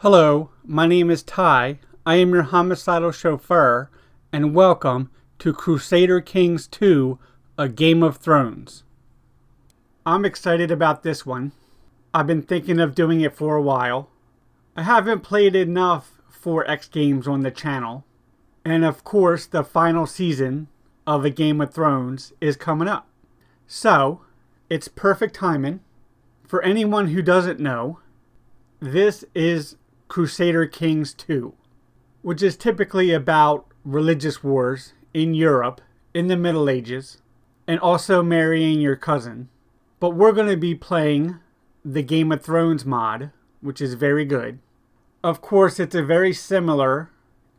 Hello, my name is Ty. I am your homicidal chauffeur, and welcome to Crusader Kings II, A Game of Thrones. I'm excited about this one. I've been thinking of doing it for a while. I haven't played enough 4X games on the channel, and of course the final season of A Game of Thrones is coming up. So, it's perfect timing. For anyone who doesn't know, this is Crusader Kings II, which is typically about religious wars in Europe in the Middle Ages, and also marrying your cousin. But we're going to be playing the Game of Thrones mod, which is very good. Of course, it's a very similar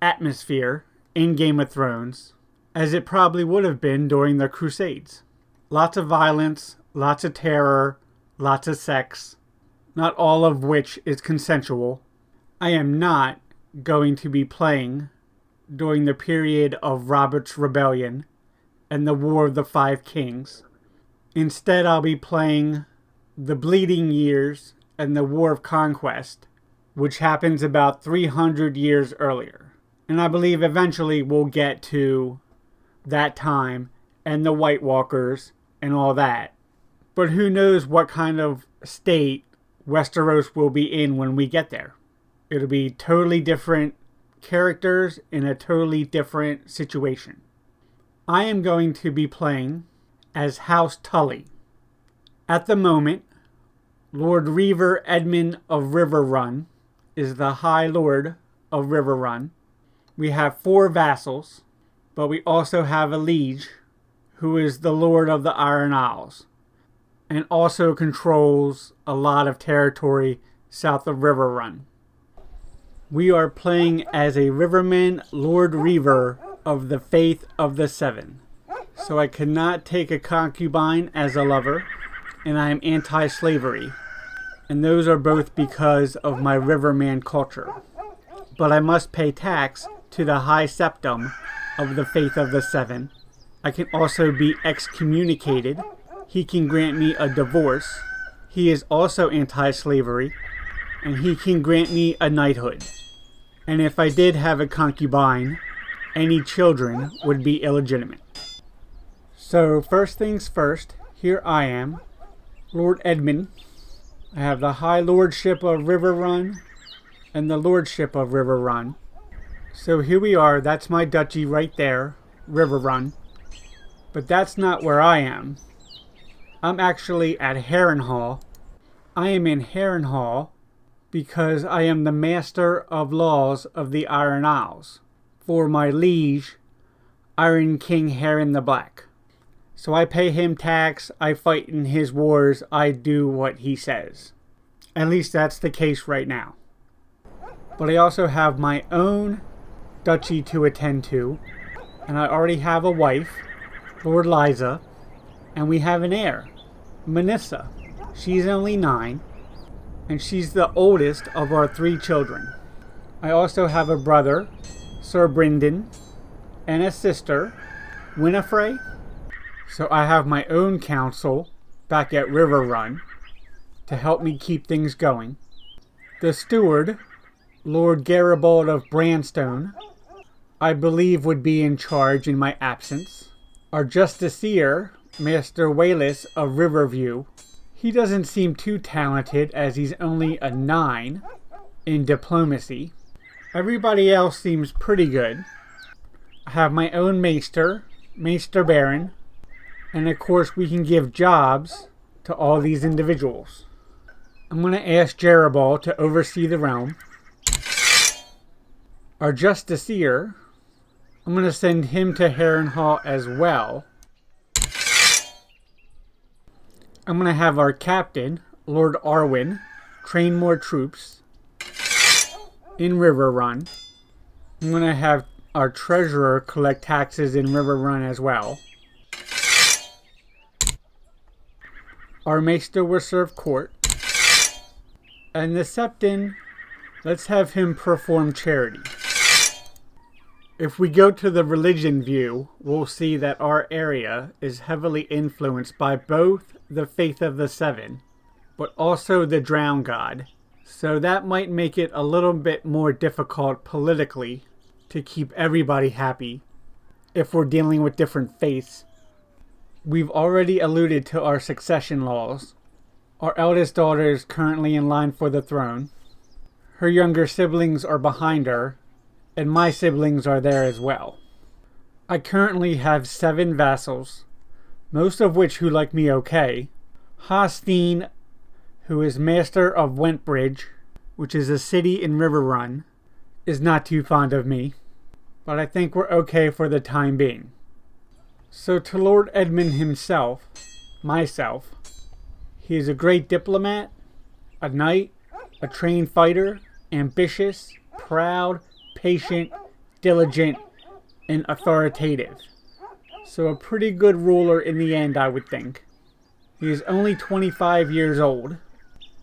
atmosphere in Game of Thrones, as it probably would have been during the Crusades. Lots of violence, lots of terror, lots of sex, not all of which is consensual. I am not going to be playing during the period of Robert's Rebellion and the War of the Five Kings. Instead, I'll be playing the Bleeding Years and the War of Conquest, which happens about 300 years earlier. And I believe eventually we'll get to that time and the White Walkers and all that. But who knows what kind of state Westeros will be in when we get there. It'll be totally different characters in a totally different situation. I am going to be playing as House Tully. At the moment, Lord Reaver Edmund of Riverrun is the High Lord of Riverrun. We have 4 vassals, but we also have a liege who is the Lord of the Iron Isles and also controls a lot of territory south of Riverrun. We are playing as a Riverman Lord Reaver of the Faith of the Seven. So I cannot take a concubine as a lover, and I am anti-slavery. And those are both because of my Riverman culture. But I must pay tax to the High Septum of the Faith of the Seven. I can also be excommunicated. He can grant me a divorce. He is also anti-slavery. And he can grant me a knighthood. And if I did have a concubine, any children would be illegitimate. So first things first, here I am, Lord Edmund. I have the High Lordship of Riverrun and the Lordship of Riverrun. So here we are, that's my duchy right there, Riverrun. But that's not where I am. I'm actually at Harrenhal. I am in Harrenhal because I am the Master of Laws of the Iron Isles for my liege, Iron King Harren the Black. So I pay him tax, I fight in his wars, I do what he says. At least that's the case right now. But I also have my own duchy to attend to, and I already have a wife, Lord Liza, and we have an heir, Manissa. She's only 9, and she's the oldest of our 3 children. I also have a brother, Sir Brynden, and a sister, Winifred. So I have my own council back at Riverrun to help me keep things going. The steward, Lord Garibald of Branstone, I believe would be in charge in my absence. Our justiciar, Master Wayless of Riverview, he doesn't seem too talented as he's only a 9 in diplomacy. Everybody else seems pretty good. I have my own Maester, Maester Baron, and of course we can give jobs to all these individuals. I'm going to ask Garibald to oversee the realm. Our justiciar, I'm going to send him to Harrenhal as well. I'm going to have our captain, Lord Arwen, train more troops in Riverrun. I'm going to have our treasurer collect taxes in Riverrun as well. Our maester will serve court. And the Septon, let's have him perform charity. If we go to the religion view, we'll see that our area is heavily influenced by both the Faith of the Seven, but also the Drown God, So that might make it a little bit more difficult politically to keep everybody happy if we're dealing with different faiths. We've already alluded to our succession laws. Our eldest daughter is currently in line for the throne. Her younger siblings are behind her, and my siblings are there as well. I currently have 7 vassals, most of which who like me okay. Hosteen, who is master of Wentbridge, which is a city in Riverrun, is not too fond of me, but I think we're okay for the time being. So to Lord Edmund himself, myself, he is a great diplomat, a knight, a trained fighter, ambitious, proud, patient, diligent, and authoritative. So a pretty good ruler in the end, I would think. He is only 25 years old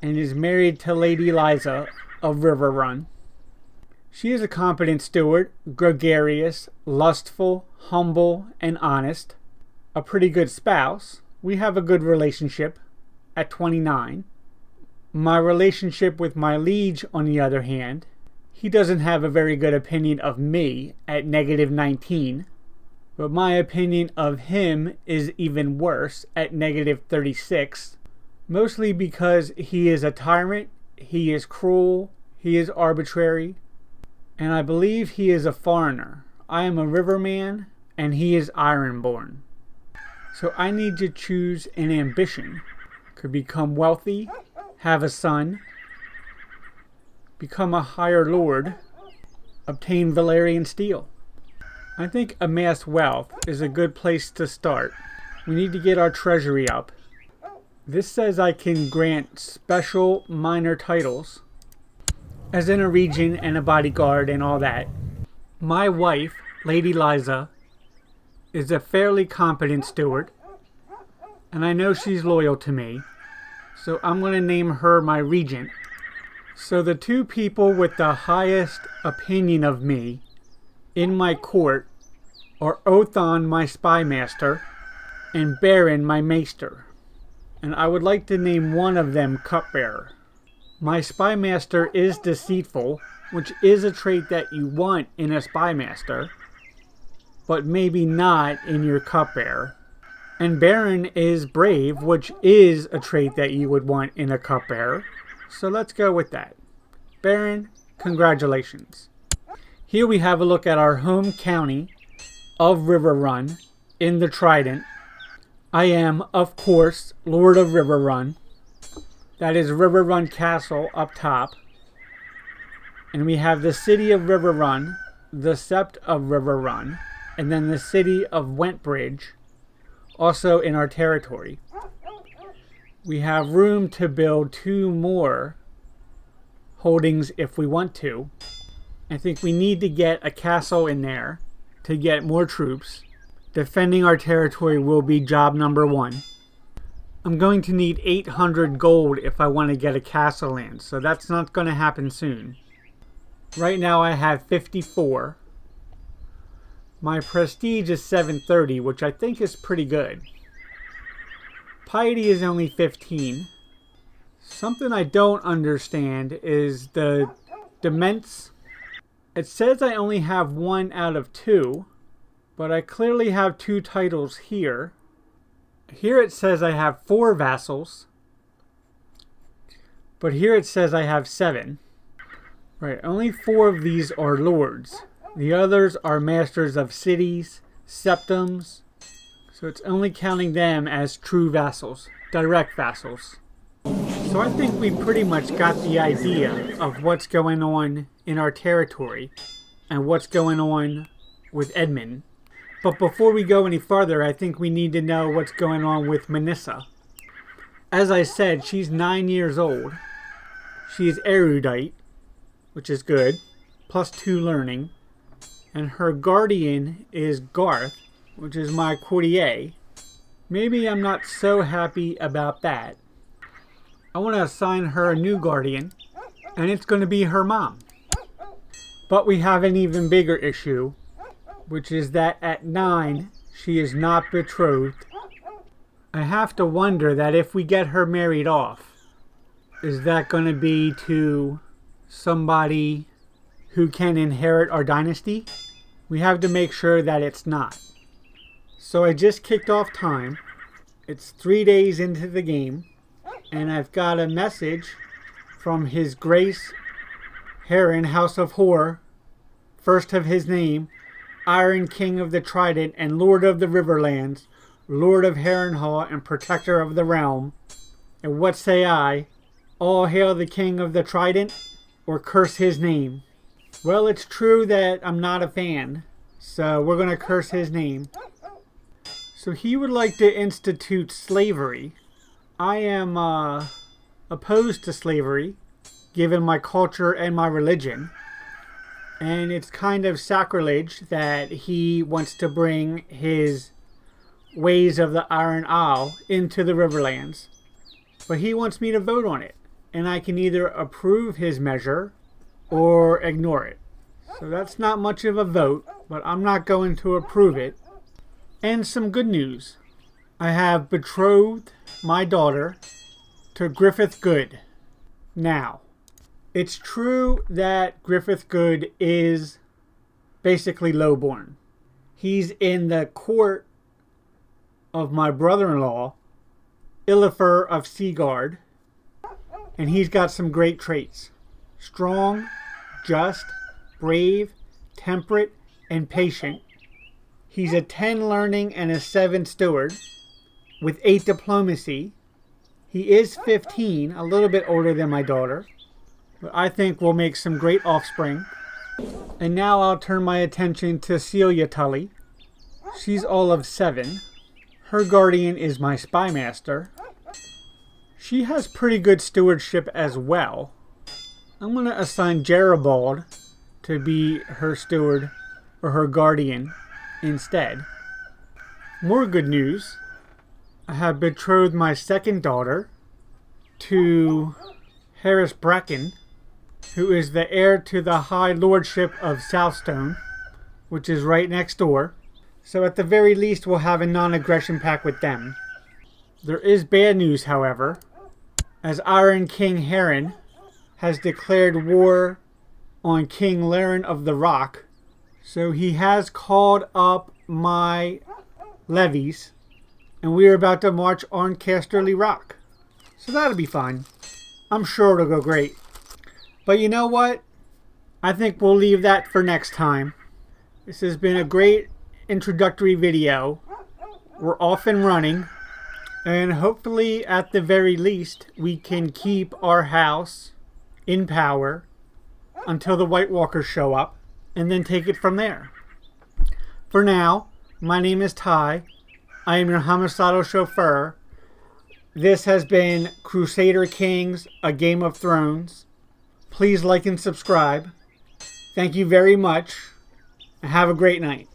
and is married to Lady Liza of Riverrun. She is a competent steward, gregarious, lustful, humble, and honest. A pretty good spouse. We have a good relationship at 29. My relationship with my liege, on the other hand, he doesn't have a very good opinion of me at -19. But my opinion of him is even worse at -36. Mostly because he is a tyrant, he is cruel, he is arbitrary, and I believe he is a foreigner. I am a riverman, and he is ironborn. So I need to choose an ambition. Could become wealthy, have a son, become a higher lord, obtain Valyrian steel. I think amassed wealth is a good place to start. We need to get our treasury up. This says I can grant special minor titles, as in a regent and a bodyguard and all that. My wife, Lady Liza, is a fairly competent steward, and I know she's loyal to me, so I'm going to name her my regent. So the 2 people with the highest opinion of me in my court are Othon, my spy master, and Baron, my maester. And I would like to name one of them cupbearer. My spy master is deceitful, which is a trait that you want in a spy master, but maybe not in your cupbearer. And Baron is brave, which is a trait that you would want in a cupbearer. So let's go with that. Baron, congratulations. Here we have a look at our home county of Riverrun in the Trident. I am, of course, Lord of Riverrun. That is Riverrun Castle up top. And we have the city of Riverrun, the Sept of Riverrun, and then the city of Wentbridge, also in our territory. We have room to build 2 more holdings if we want to. I think we need to get a castle in there to get more troops. Defending our territory will be job number 1. I'm going to need 800 gold if I want to get a castle in, so that's not going to happen soon. Right now I have 54. My prestige is 730, which I think is pretty good. Piety is only 15. Something I don't understand is the dements. It says I only have 1 out of 2, but I clearly have 2 titles here. Here it says I have 4 vassals, but here it says I have 7. Right, only 4 of these are lords. The others are masters of cities, septums, so it's only counting them as true vassals, direct vassals. So I think we pretty much got the idea of what's going on in our territory and what's going on with Edmund. But before we go any farther, I think we need to know what's going on with Manissa. As I said, she's 9 years old. She is erudite, which is good, plus 2 learning. And her guardian is Garth, which is my courtier. Maybe I'm not so happy about that. I want to assign her a new guardian, and it's going to be her mom. But we have an even bigger issue, which is that at 9, she is not betrothed. I have to wonder that if we get her married off, Is that going to be to somebody who can inherit our dynasty? We have to make sure that it's not. So I just kicked off time. It's 3 days into the game, and I've got a message from His Grace Heron, House of Horror, first of his name, Iron King of the Trident and Lord of the Riverlands, Lord of Harrenhal and Protector of the Realm. And what say I? All hail the King of the Trident, or curse his name. Well, it's true that I'm not a fan, so we're going to curse his name. So he would like to institute slavery. I am opposed to slavery, given my culture and my religion. And it's kind of sacrilege that he wants to bring his ways of the Iron Isle into the Riverlands. But he wants me to vote on it. And I can either approve his measure or ignore it. So that's not much of a vote, but I'm not going to approve it. And some good news. I have betrothed my daughter to Griffith Good. Now, it's true that Griffith Good is basically lowborn. He's in the court of my brother-in-law, Illifer of Seagard, and he's got some great traits. Strong, just, brave, temperate, and patient. He's a 10 learning and a 7 steward with 8 diplomacy. He is 15, a little bit older than my daughter, but I think we'll make some great offspring. And now I'll turn my attention to Celia Tully. She's all of 7. Her guardian is my spy master. She has pretty good stewardship as well. I'm going to assign Jeribald to be her steward or her guardian instead. More good news. I have betrothed my second daughter to Harris Bracken, who is the heir to the High Lordship of Southstone, which is right next door. So at the very least, we'll have a non-aggression pact with them. There is bad news, however, as Iron King Heron has declared war on King Laren of the Rock. So he has called up my levies, and we are about to march on Casterly Rock. So that'll be fun. I'm sure it'll go great. But you know what? I think we'll leave that for next time. This has been a great introductory video. We're off and running. And hopefully, at the very least, we can keep our house in power until the White Walkers show up, and then take it from there. For now, my name is Ty. I am your homicidal chauffeur. This has been Crusader Kings, A Game of Thrones. Please like and subscribe. Thank you very much, and have a great night.